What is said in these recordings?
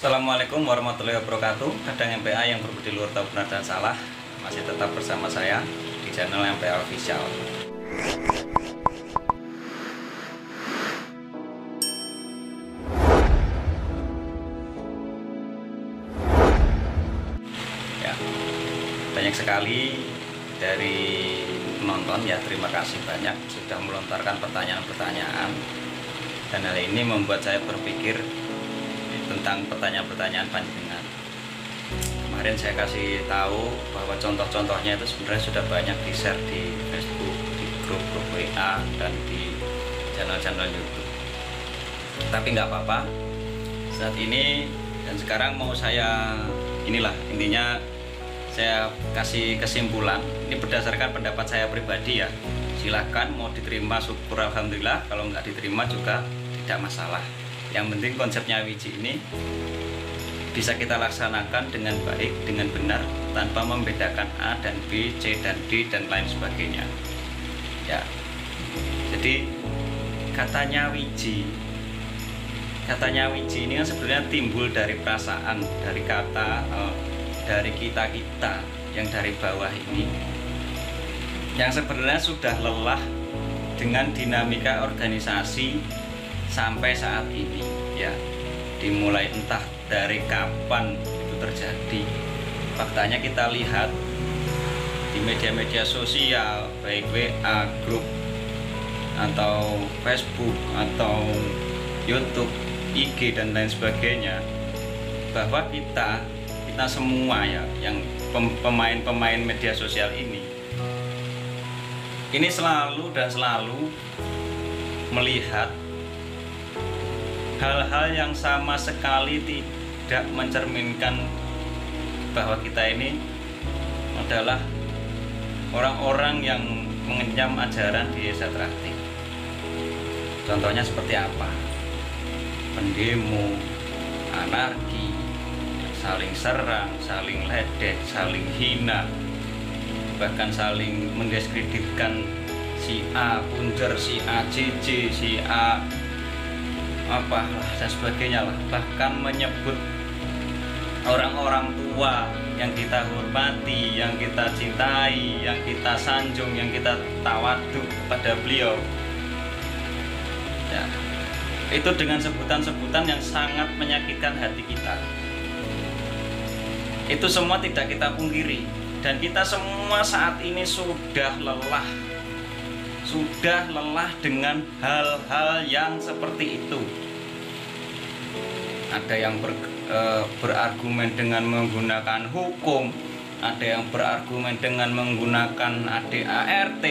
Assalamualaikum warahmatullahi wabarakatuh. Kadang MPA yang berbudi luhur tahu benar dan salah. Masih tetap bersama saya di channel MPA Official. Ya, banyak sekali dari penonton ya, terima kasih banyak sudah melontarkan pertanyaan-pertanyaan, dan hal ini membuat saya berpikir tentang pertanyaan-pertanyaan panjenengan. Kemarin saya kasih tahu bahwa contoh-contohnya itu sebenarnya sudah banyak di-share di Facebook, di grup-grup WA, dan di channel-channel YouTube. Tapi nggak apa-apa. Saat ini dan sekarang mau saya intinya saya kasih kesimpulan. Ini berdasarkan pendapat saya pribadi ya. Silahkan mau diterima syukur alhamdulillah, kalau nggak diterima juga tidak masalah. Yang penting konsepnya Wiji ini bisa kita laksanakan dengan baik, dengan benar, tanpa membedakan A dan B, C dan D, dan lain sebagainya. Ya, jadi katanya Wiji ini kan sebenarnya timbul dari perasaan, dari kata, dari kita yang dari bawah ini, yang sebenarnya sudah lelah dengan dinamika organisasi sampai saat ini ya. Dimulai entah dari kapan itu terjadi. Faktanya kita lihat di media-media sosial, baik WA, grup, atau Facebook, atau YouTube, IG, dan lain sebagainya, bahwa kita semua ya, yang pemain-pemain media sosial ini selalu melihat hal-hal yang sama sekali tidak mencerminkan bahwa kita ini adalah orang-orang yang mengenyam ajaran di Esa Traktir. Contohnya seperti apa? Pendemo, anarki, saling serang, saling ledek, saling hina, bahkan saling mendiskreditkan si A punjer, si A JJ, si A apalah dan sebagainya lah. Bahkan menyebut orang-orang tua yang kita hormati, yang kita cintai, yang kita sanjung, yang kita tawadu pada beliau ya, itu dengan sebutan-sebutan yang sangat menyakitkan hati kita. Itu semua tidak kita pungkiri, dan kita semua saat ini sudah lelah dengan hal-hal yang seperti itu. Ada yang berargumen dengan menggunakan hukum, ada yang berargumen dengan menggunakan ADART,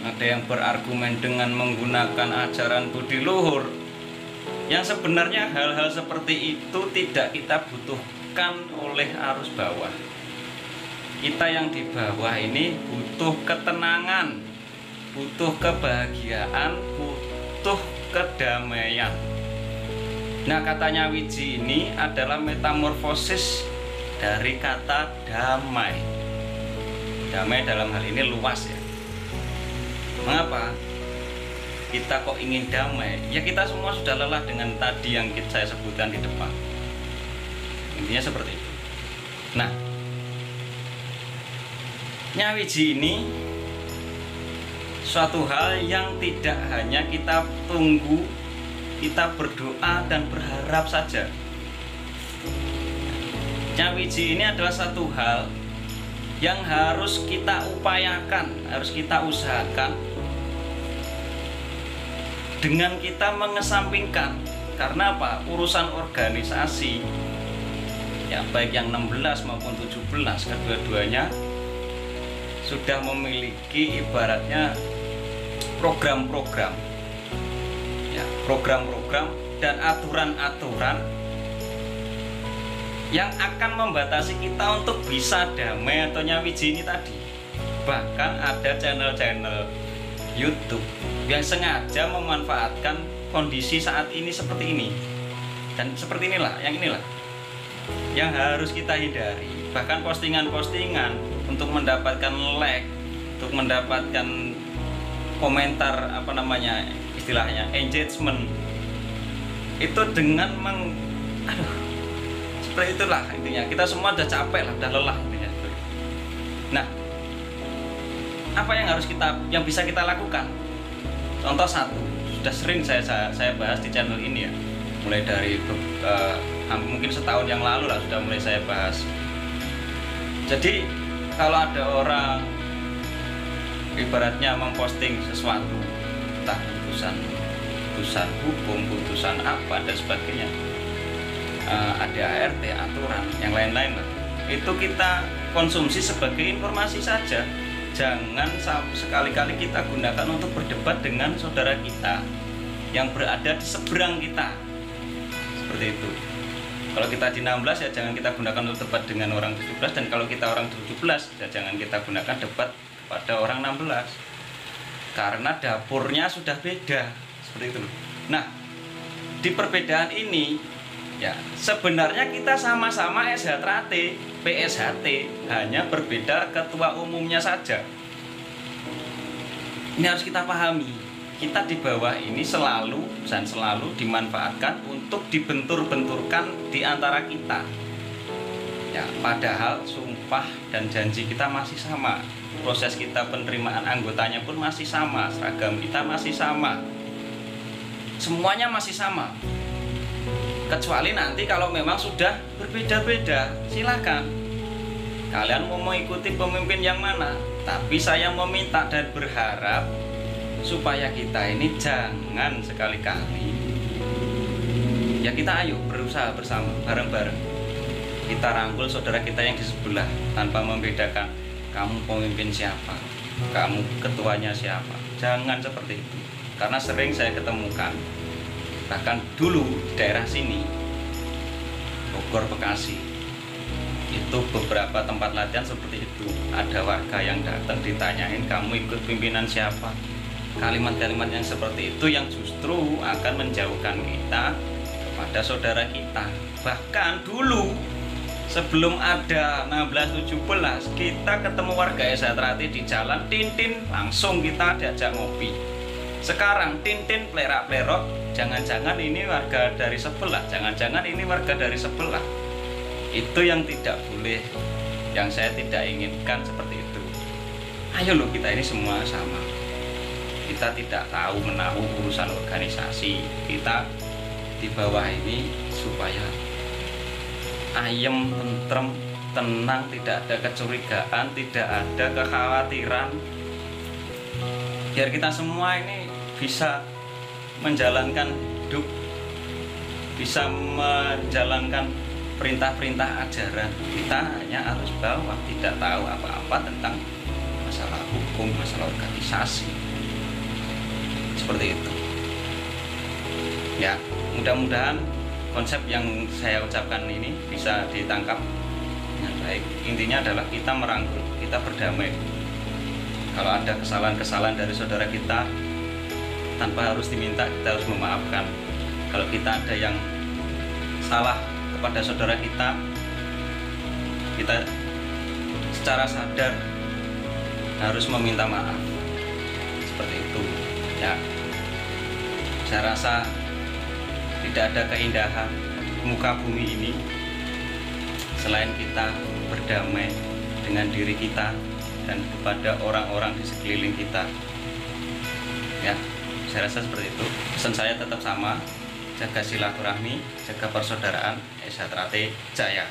ada yang berargumen dengan menggunakan ajaran budi luhur, yang sebenarnya hal-hal seperti itu tidak kita butuhkan oleh arus bawah. Kita yang di bawah ini butuh ketenangan, butuh kebahagiaan, butuh kedamaian. Nah, katanya Wiji ini adalah metamorfosis dari kata damai. Damai dalam hal ini luas ya. Mengapa kita kok ingin damai? Ya kita semua sudah lelah dengan tadi yang saya sebutkan di depan. Intinya seperti itu. Nah, Wiji ini suatu hal yang tidak hanya kita tunggu, kita berdoa dan berharap saja. Wiji ini adalah satu hal yang harus kita upayakan, harus kita usahakan, dengan kita mengesampingkan. Karena apa? Urusan organisasi ya, baik yang 16 maupun 17, kedua-duanya sudah memiliki ibaratnya program-program ya, program-program dan aturan-aturan yang akan membatasi kita untuk bisa damai atau Wiji ini tadi. Bahkan ada channel-channel YouTube yang sengaja memanfaatkan kondisi saat ini seperti ini, dan seperti inilah yang harus kita hindari. Bahkan postingan-postingan untuk mendapatkan like, untuk mendapatkan komentar engagement, itu dengan Seperti itulah intinya. Kita semua udah capek lah, udah lelah intinya. Nah, apa yang bisa kita lakukan? Contoh satu, sudah sering saya bahas di channel ini ya. Mulai dari mungkin setahun yang lalu lah sudah mulai saya bahas. Jadi kalau ada orang ibaratnya memposting sesuatu, entah putusan hukum, putusan apa dan sebagainya, ada ART, aturan, yang lain-lain lah, itu kita konsumsi sebagai informasi saja. Jangan sekali-kali kita gunakan untuk berdebat dengan saudara kita yang berada di seberang kita. Seperti itu. Kalau kita di 16 ya jangan kita gunakan untuk debat dengan orang 17, dan kalau kita orang 17 ya jangan kita gunakan debat pada orang 16. Karena dapurnya sudah beda. Seperti itu. Nah, di perbedaan ini ya sebenarnya kita sama-sama SHT, PSHT, hanya berbeda ketua umumnya saja. Ini harus kita pahami. Kita di bawah ini selalu dimanfaatkan untuk dibentur-benturkan di antara kita. Ya, padahal sumpah dan janji kita masih sama. Proses kita penerimaan anggotanya pun masih sama, seragam kita masih sama. Semuanya masih sama. Kecuali nanti kalau memang sudah berbeda-beda, silakan. Kalian mau mengikuti pemimpin yang mana? Tapi saya meminta dan berharap supaya kita ini jangan sekali-kali, ya kita ayo berusaha bersama, bareng-bareng. Kita rangkul saudara kita yang di sebelah tanpa membedakan kamu pemimpin siapa, kamu ketuanya siapa. Jangan seperti itu. Karena sering saya ketemukan, bahkan dulu di daerah sini, Bogor, Bekasi, itu beberapa tempat latihan seperti itu. Ada warga yang datang ditanyain, kamu ikut pimpinan siapa? Kalimat-kalimat yang seperti itu yang justru akan menjauhkan kita kepada saudara kita. Bahkan dulu sebelum ada 16-17, kita ketemu warga SHT di jalan, tintin langsung kita diajak ngopi. Sekarang tintin plerak-plerok, jangan-jangan ini warga dari sebelah, jangan-jangan ini warga dari sebelah. Itu yang tidak boleh, yang saya tidak inginkan seperti itu. Ayo loh, kita ini semua sama. Kita tidak tahu menahu urusan organisasi. Kita di bawah ini supaya ayem, tentrem, tenang, tidak ada kecurigaan, tidak ada kekhawatiran. Biar kita semua ini bisa menjalankan hidup, bisa menjalankan perintah-perintah ajaran. Kita hanya harus bawah, tidak tahu apa-apa tentang masalah hukum, masalah organisasi. Seperti itu. Ya, mudah-mudahan konsep yang saya ucapkan ini bisa ditangkap dengan baik. Intinya adalah kita merangkul, kita berdamai. Kalau ada kesalahan-kesalahan dari saudara kita, tanpa harus diminta, kita harus memaafkan. Kalau kita ada yang salah kepada saudara kita secara sadar harus meminta maaf. Seperti itu. Ya, saya rasa tidak ada keindahan muka bumi ini selain kita berdamai dengan diri kita dan kepada orang-orang di sekeliling kita. Ya, saya rasa seperti itu. Pesan saya tetap sama, jaga silaturahmi, jaga persaudaraan, SHT Jaya.